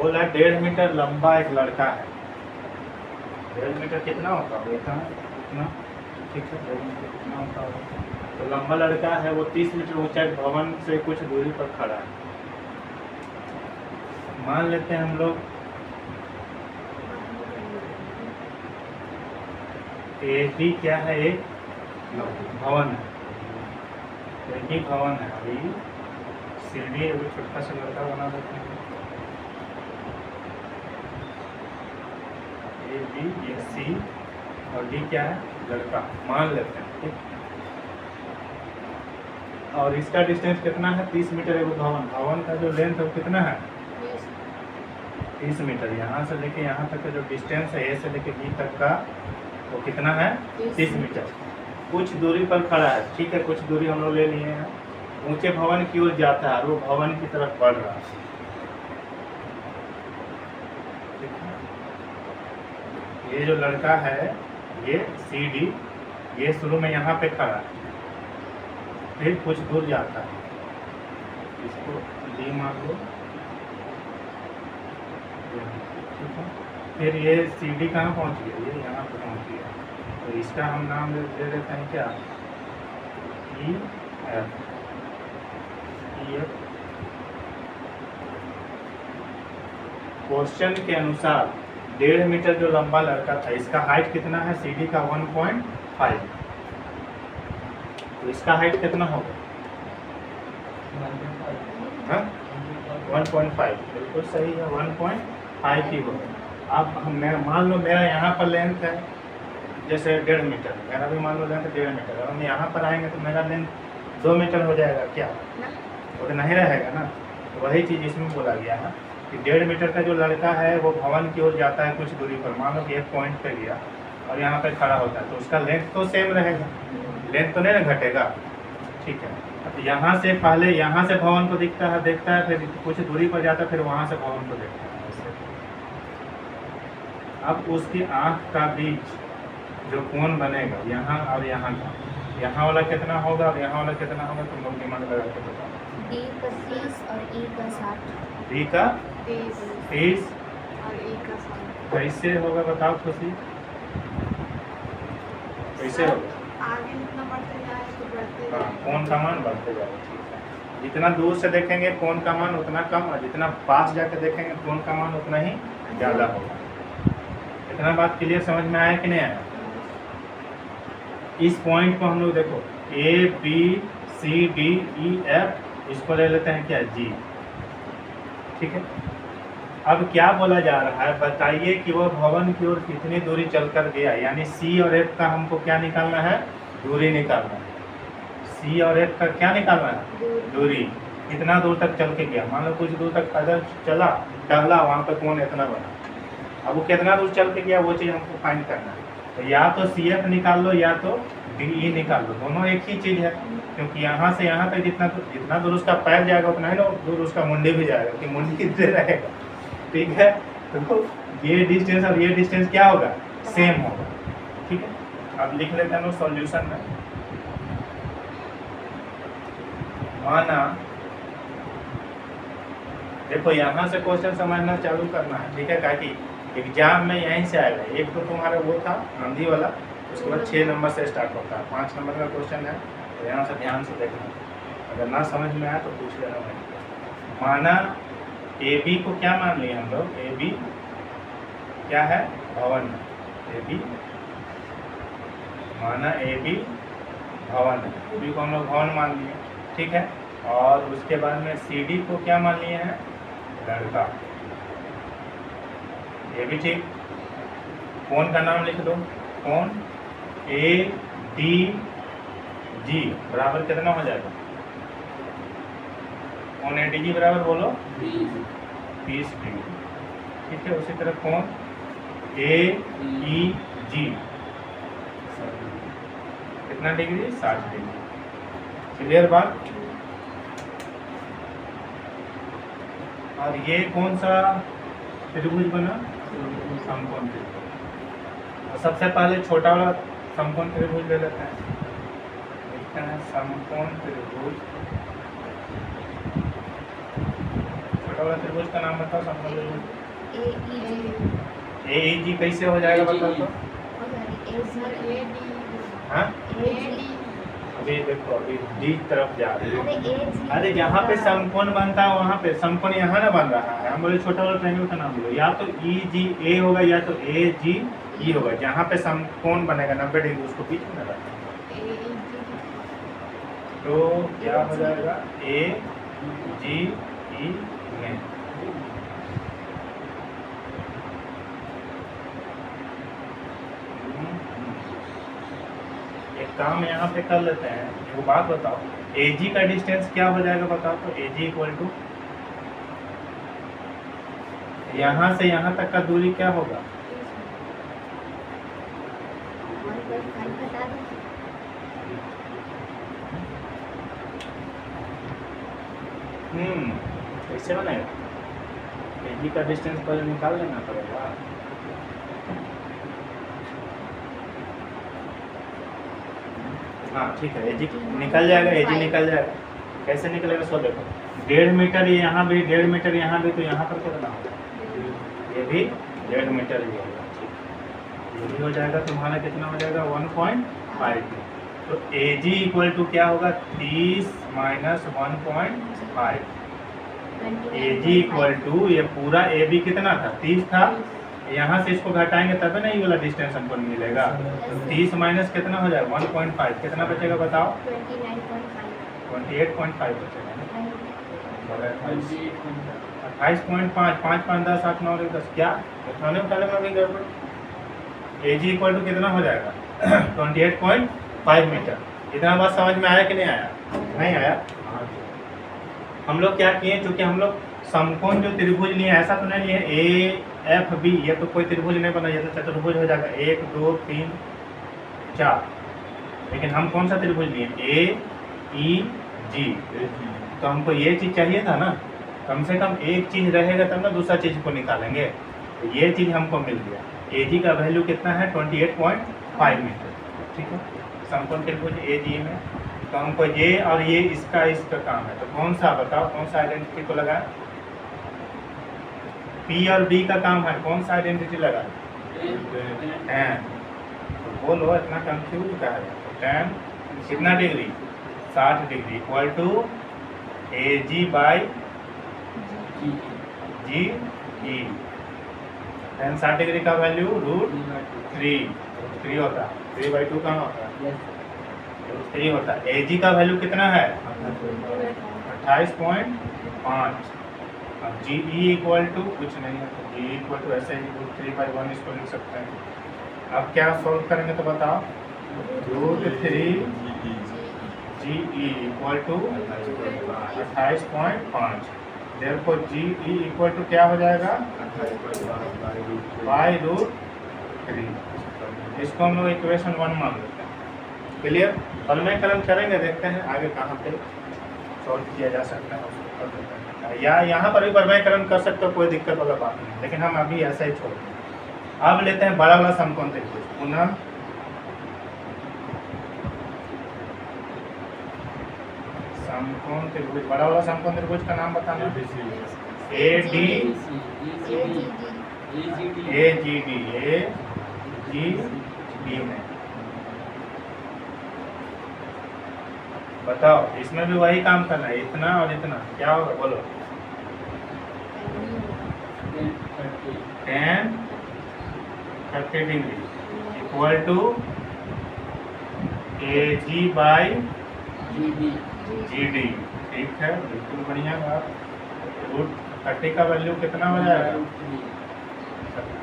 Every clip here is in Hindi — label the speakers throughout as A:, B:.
A: बोला 1.5 मीटर लंबा एक लड़का है। 1.5 मीटर कितना होता होगा? इतना ठीक है, 1.5 मीटर कितना होता होगा? तो लंबा लड़का है, वो 30 मीटर ऊंचा एक भवन से कुछ दूरी पर खड़ा है। मान लेते हैं हम लोग ए बी क्या है, एक भवन है, एक ही भवन है। अभी सीढ़ी अभी छोटा सा लड़का बना देते हैं, ए बी, ये सी और डी क्या है, लड़का मान लेते हैं, ठीक। और इसका डिस्टेंस कितना है, 30 मीटर है। वो भवन का जो लेंथ है वो कितना है, 30 मीटर। यहाँ से लेके यहाँ तक का जो डिस्टेंस है, ए से लेके बी तक का, वो कितना है, 30 मीटर। कुछ दूरी पर खड़ा है, ठीक है, कुछ दूरी हम लोग ले लिए हैं। ऊंचे भवन की ओर जाता है और वो भवन की तरफ बढ़ रहा है। ये जो लड़का है, ये सी डी, ये शुरू में यहाँ पे खड़ा है, फिर कुछ दूर जाता है, इसको डी मान लो, ठीक है। फिर ये सी डी कहाँ पहुँच गया, ये यहाँ पे पहुँच गया। तो इसका हम नाम दे देते हैं क्या, ई एफ। क्वेश्चन के अनुसार 1.5 मीटर जो लंबा लड़का था, इसका हाइट कितना है, सी डी का 1.5। तो इसका हाइट कितना होगा, 1.5, बिल्कुल सही है, 1.5 ही होगा। अब मैं मान लो मेरा यहाँ पर लेंथ है जैसे 1.5 मीटर, मेरा भी मान लो लेंथ 1.5 मीटर। अगर हम यहाँ पर आएंगे तो मेरा लेंथ 2 मीटर हो जाएगा, क्या वो तो नहीं रहेगा ना। तो वही चीज़ इसमें बोला गया है कि 1.5 मीटर का जो लड़का है वो भवन की ओर जाता है कुछ दूरी पर, मान लो कि एक पॉइंट पे गया और यहाँ पे खड़ा होता है, तो उसका लेंथ तो सेम रहेगा, लेंथ तो नहीं ना घटेगा, ठीक है। तो यहाँ से पहले यहाँ से भवन को देखता है, फिर कुछ दूरी पर जाता है, फिर वहाँ से भवन को देखता है। अब उसकी आँख का बीच जो कोण बनेगा यहाँ और यहाँ का, यहाँ वाला कितना होगा और यहाँ वाला कितना होगा, तुम लोग दिमाग लगा के बताओ।
B: डी का 30 और ई का 60।
A: डी का 30
B: और ई का 60।
A: कैसे होगा बताओ खुशी, कैसे होगा?
B: आगे जितना बढ़ते जाए तो बढ़ते
A: हाँ,
B: जाए।
A: कोण का मान बढ़ते जाएगा, ठीक है। जितना दूर से देखेंगे कोण का मान उतना कम, और जितना पास जाके देखेंगे कोण का मान उतना ही ज़्यादा होगा। इतना बात क्लियर समझ में आया कि नहीं आया? इस पॉइंट को हम लोग देखो A B C D E F, इसको ले लेते हैं क्या, जी, ठीक है। अब क्या बोला जा रहा है, बताइए कि वो भवन की ओर कितनी दूरी चलकर गया, यानी सी और एफ का हमको क्या निकालना है, दूरी निकालना है। सी और एफ का क्या निकालना है, दूरी। कितना दूर तक चल के गया, मान लो कुछ दूर तक पैदल चला, टहला, वहाँ पर कोण इतना बना। अब वो कितना दूर चल के गया वो चीज़ हमको फाइंड करना है। तो या तो सी एफ निकाल लो या तो डी ई निकाल लो, दोनों एक ही चीज़ है, क्योंकि यहाँ से यहाँ तक जितना दूर उसका पैर जाएगा उतना ही ना दूर उसका मुंडी भी जाएगा, कि मुंडी कितने रहेगा, ठीक है। तो ये डिस्टेंस और ये डिस्टेंस क्या होगा, सेम होगा, ठीक है। अब लिख लेते हैं सॉल्यूशन में। माना देखो यहाँ से क्वेश्चन समझना चालू करना है, ठीक है, ताकि एग्जाम में यहीं से आएगा। एक तो तुम्हारा वो था आंधी वाला, उसके बाद 6 नंबर से स्टार्ट होता है, 5 नंबर का क्वेश्चन है, तो यहाँ से ध्यान से देखना। अगर ना समझ में आया तो पूछ लेना भाई। माना ए बी को क्या मान लिए हम लोग, ए बी क्या है, भवन है। ए बी माना ए बी भवन है, ए बी को हम लोग भवन मान लिए, ठीक है। और उसके बाद में सी डी को क्या मान लिए हैं, लड़का, ये भी ठीक। कोण का नाम लिख दो, कोण ए डी जी बराबर कितना हो जाएगा, कोण ए डी जी बराबर बोलो 30 डिग्री, ठीक है। उसी तरह कोण ए ई जी कितना डिग्री, 60 डिग्री। क्लियर बात। और ये कौन सा त्रिभुज बना, समकोण त्रिभुज। सबसे पहले छोटा वाला समकोण त्रिभुज ले लेते हैं, लिखते हैं समकोण त्रिभुज। छोटा छोटा वाला त्रिभुज का नाम बताओ, समकोण त्रिभुज।
B: ए ई जी
A: AEG कैसे हो जाएगा बताओ तो।
B: सर ए डी
A: हाँ
B: ए डी
A: अभी देखो, अभी डी तरफ जा रहे
B: अरे
A: हैं।
B: ए जी
A: अरे जहाँ पे समकोण बनता है वहाँ पे समकोण यहाँ ना बन रहा है, हम बोले छोटा वाला ट्रायंगल का नाम बोलो, या तो EGA होगा या तो AGE होगा। जहाँ पे समकोण बनेगा 90 डिग्री उसको बीच में रखना है।
B: ए ई जी
A: तो क्या हो जाएगा AGE में। एक काम यहाँ पे कर लेते हैं, एक बात बताओ, AG का डिस्टेंस क्या हो जाएगा बताओ तो। AG इक्वल टू यहाँ से यहाँ तक का दूरी क्या होगा।
B: 1.5 बता दो।
A: कैसे बनेगा। AG का डिस्टेंस पहले निकाल लेना पड़ेगा। हाँ ठीक है, AG निकल जाएगा, AG निकल जाएगा। कैसे निकलेगा सो देखो, 1.5 मीटर यहाँ भी, 1.5 मीटर यहाँ भी, तो यहाँ पर कितना होगा, ये भी 1.5 मीटर ही होगा। ठीक, ये भी हो जाएगा तुम्हारा, कितना हो जाएगा 1.5। तो AG इक्वल टू क्या होगा 30 माइनस 1.5। AG इक्वल टू ये पूरा AB कितना था 30 था, यहाँ से इसको घटाएंगे तब ना ये वाला डिस्टेंस हमको मिलेगा। तो 30 माइनस कितना हो जाएगा 1.5, कितना बचेगा बताओ 28.5 बचेगा। 28.5, 5 5 10 8 9 10 क्या उठाने उठाने में भी गड़बड़। AG इक्वल टू कितना हो जाएगा 28.5 मीटर। इतना बात समझ में आया कि नहीं आया। नहीं आया। हम लोग क्या किए, चूंकि हम लोग समकोण जो त्रिभुज लिए ऐसा तो नहीं लिए AFB, ये तो कोई त्रिभुज नहीं बना, ये तो चतुर्भुज हो जाएगा 1 2 3 4। लेकिन हम कौन सा त्रिभुज लिए AEG। तो हमको ये चीज़ चाहिए था ना, कम से कम एक चीज़ रहेगा तब ना दूसरा चीज़ को निकालेंगे। तो ये चीज़ हमको मिल गया। AG का वैल्यू कितना है 28.5 मीटर। ठीक है, समकोण त्रिभुज AG में तो हमको ये और ये इसका काम है। तो कौन सा बताओ, कौन सा आइडेंटिटी को लगाए। P और B का काम है, कौन सा आइडेंटिटी लगाए tan। तो बोलो इतना कंफ्यूज का है। tan कितना degree 60 degree equal to AG by GE। tan 60 degree का वैल्यू √3 होता है, 3/2 कहाँ होता है 3 होता है। AG का वैल्यू कितना है 28.5। अब GE इक्वल टू कुछ नहीं है, तो GE इक्वल टू ऐसे ही √3/1 इसको लिख सकते हैं। अब क्या सॉल्व करेंगे तो बताओ, √3 GE इक्वल टू 28.5। देखो GE इक्वल टू क्या हो जाएगा √3। इसको हम लोग इक्वेशन 1 मान लेते हैं। क्लियर। समीकरण करेंगे, देखते हैं आगे कहाँ पे सॉल्व किया जा सकता है, उसको कर देते हैं। या यहाँ पर भी वर्गीकरण कर सकते हो, कोई दिक्कत वाला बात नहीं, लेकिन हम अभी ऐसा ही छोड़ दें। अब लेते हैं बड़ा वाला समकोण त्रिभुज। पुनः समकोण त्रिभुज, बड़ा वाला समकोण त्रिभुज का नाम बताना। AGD में बताओ, इसमें भी वही काम करना है, इतना और इतना क्या होगा बोलो। tan 30 degree equal to AG by GD। ठीक है, बिल्कुल बढ़िया बात। √30 का वैल्यू कितना हो जाएगा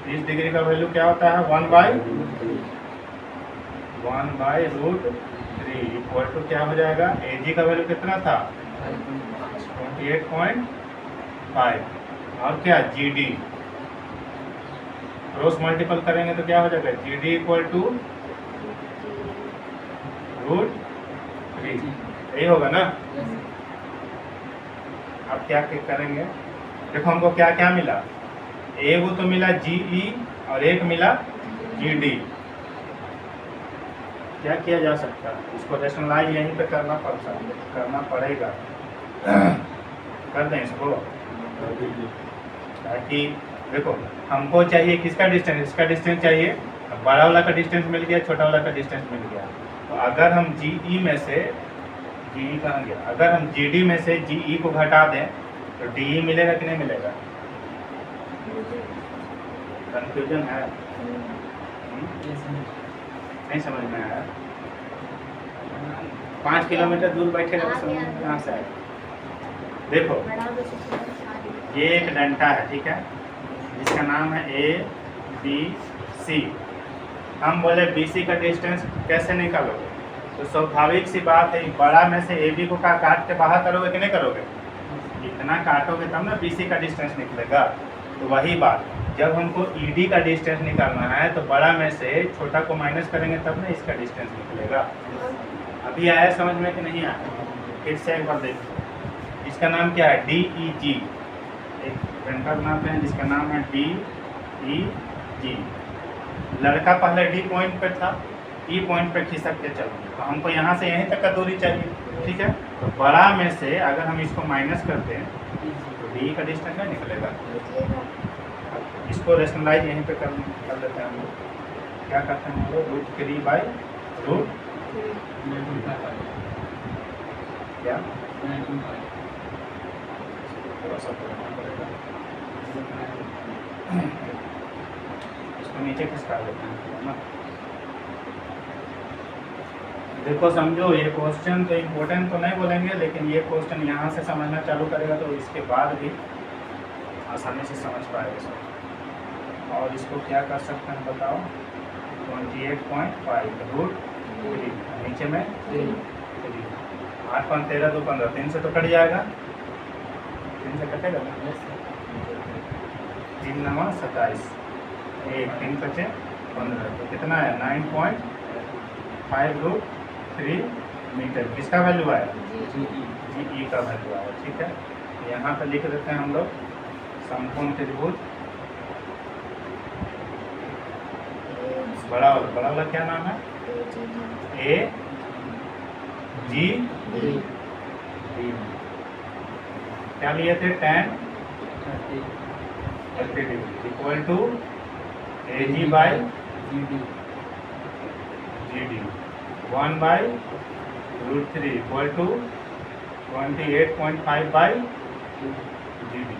A: 30 डिग्री का वैल्यू क्या होता है 1/√3 इक्वल टू क्या हो जाएगा। AG का वैल्यू कितना था 28.5 और क्या GD क्रॉस मल्टीपल करेंगे तो क्या हो जाएगा GD इक्वल टू √3। यही होगा ना। अब क्या करेंगे, देखो हमको क्या क्या मिला, एक तो मिला GE और एक मिला GD। क्या किया जा सकता है, इसको रेशनलाइज यहीं पे करना पड़ेगा। कर दें इसको। ताकि देखो हमको चाहिए किसका डिस्टेंस, इसका डिस्टेंस चाहिए। अब बड़ा वाला का डिस्टेंस मिल गया, छोटा वाला का डिस्टेंस मिल गया। तो अगर हम GE में से GE कहाँ गया, अगर हम GD में से GE को घटा दें तो DE मिलेगा कि नहीं मिलेगा? कंफ्यूजन है? नहीं समझ में आया? 5 किलोमीटर दूर बैठेगा तो समझ में कहाँ से आएगा? देखो
B: बड़ा को छोटा सारी
A: ये एक डंडा है, ठीक है, जिसका नाम है ABC। हम बोले BC का डिस्टेंस कैसे निकालोगे? तो स्वाभाविक सी बात है, बड़ा में से AB को काट के बाहर करोगे कि नहीं करोगे? इतना काटोगे तब ना BC का डिस्टेंस निकलेगा। तो वही बात, जब हमको ED का डिस्टेंस निकालना है तो बड़ा में से छोटा को माइनस करेंगे तब ना इसका डिस्टेंस निकलेगा। अभी आया समझ में कि नहीं आया? फिर से एक बार देखिए, इसका नाम क्या है? DEG। एक डंडा बनाते हैं जिसका नाम है DEG। लड़का पहले D पॉइंट पर था, E पॉइंट पर खिसक के चलो, तो हमको यहाँ से यहीं तक का दूरी चाहिए, ठीक है। तो बड़ा में से अगर हम इसको माइनस करते हैं तो D का डिस्टेंस नहीं निकलेगा।
B: निकलेगा।
A: इसको रेशनलाइज यहीं पे कर लेते हैं हम लोग। क्या करते हैं हम लोग? √3 बाई रूट क्या थोड़ा सा करना पड़ेगा, इसको नीचे खिसका देते हैं ना। देखो समझो, ये क्वेश्चन तो इम्पोर्टेंट तो नहीं बोलेंगे, लेकिन ये क्वेश्चन यहाँ से समझना चालू करेगा तो इसके बाद भी आसानी से समझ पाएगा सब। और इसको क्या कर सकते हैं बताओ? 28.5 √3, नीचे में 3। 8 5 13 2 15, 3 से तो कट जाएगा, 3 से कटेगा ना, 3 9 27, 1 3 बचे 15, तो कितना है? 9.5 √3 मीटर। किसका वैल्यू आया? GE का वैल्यू आया, ठीक है। यहाँ पे लिख देते हैं हम लोग समकोण त्रिभुज। बड़ा वाला क्या नाम है? AG। क्या लिए थे? tan 30° equal to AG by GD 1 by √3 equal to 28.5 by GD,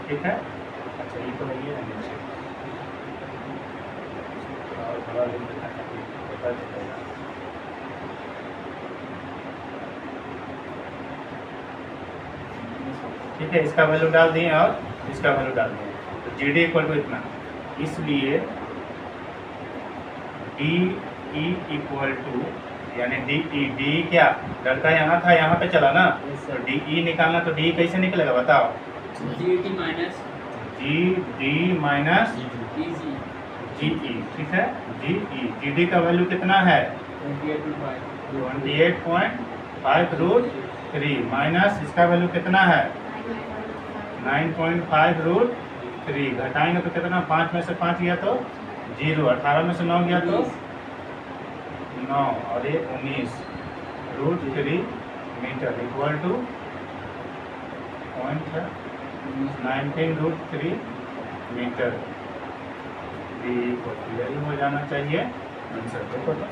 A: ठीक है। अच्छा ये तो है नीचे और बड़ा लिख देना है, पता चलेगा। ठीक है, इसका वैल्यू डाल दिए और इसका वैल्यू डाल दिए, तो GD इक्वल टू इतना। इसलिए DE इक्वल टू यानी DE क्या? लड़का यहाँ था, यहाँ पे चला ना, तो DE निकालना, तो D कैसे निकलेगा बताओ?
C: GD minus
A: GD minus GE, ठीक है। GD का वैल्यू कितना है? 28.5 √3 माइनस इसका वैल्यू कितना है? 9.5 √3। घटाएंगे तो कितना? 5 में से 5 गया तो 0, 18 में से 9 गया तो 9 और ये 19 √3 मीटर इक्वल टू 19 √3 मीटर। यही हो जाना चाहिए आंसर। देखो तो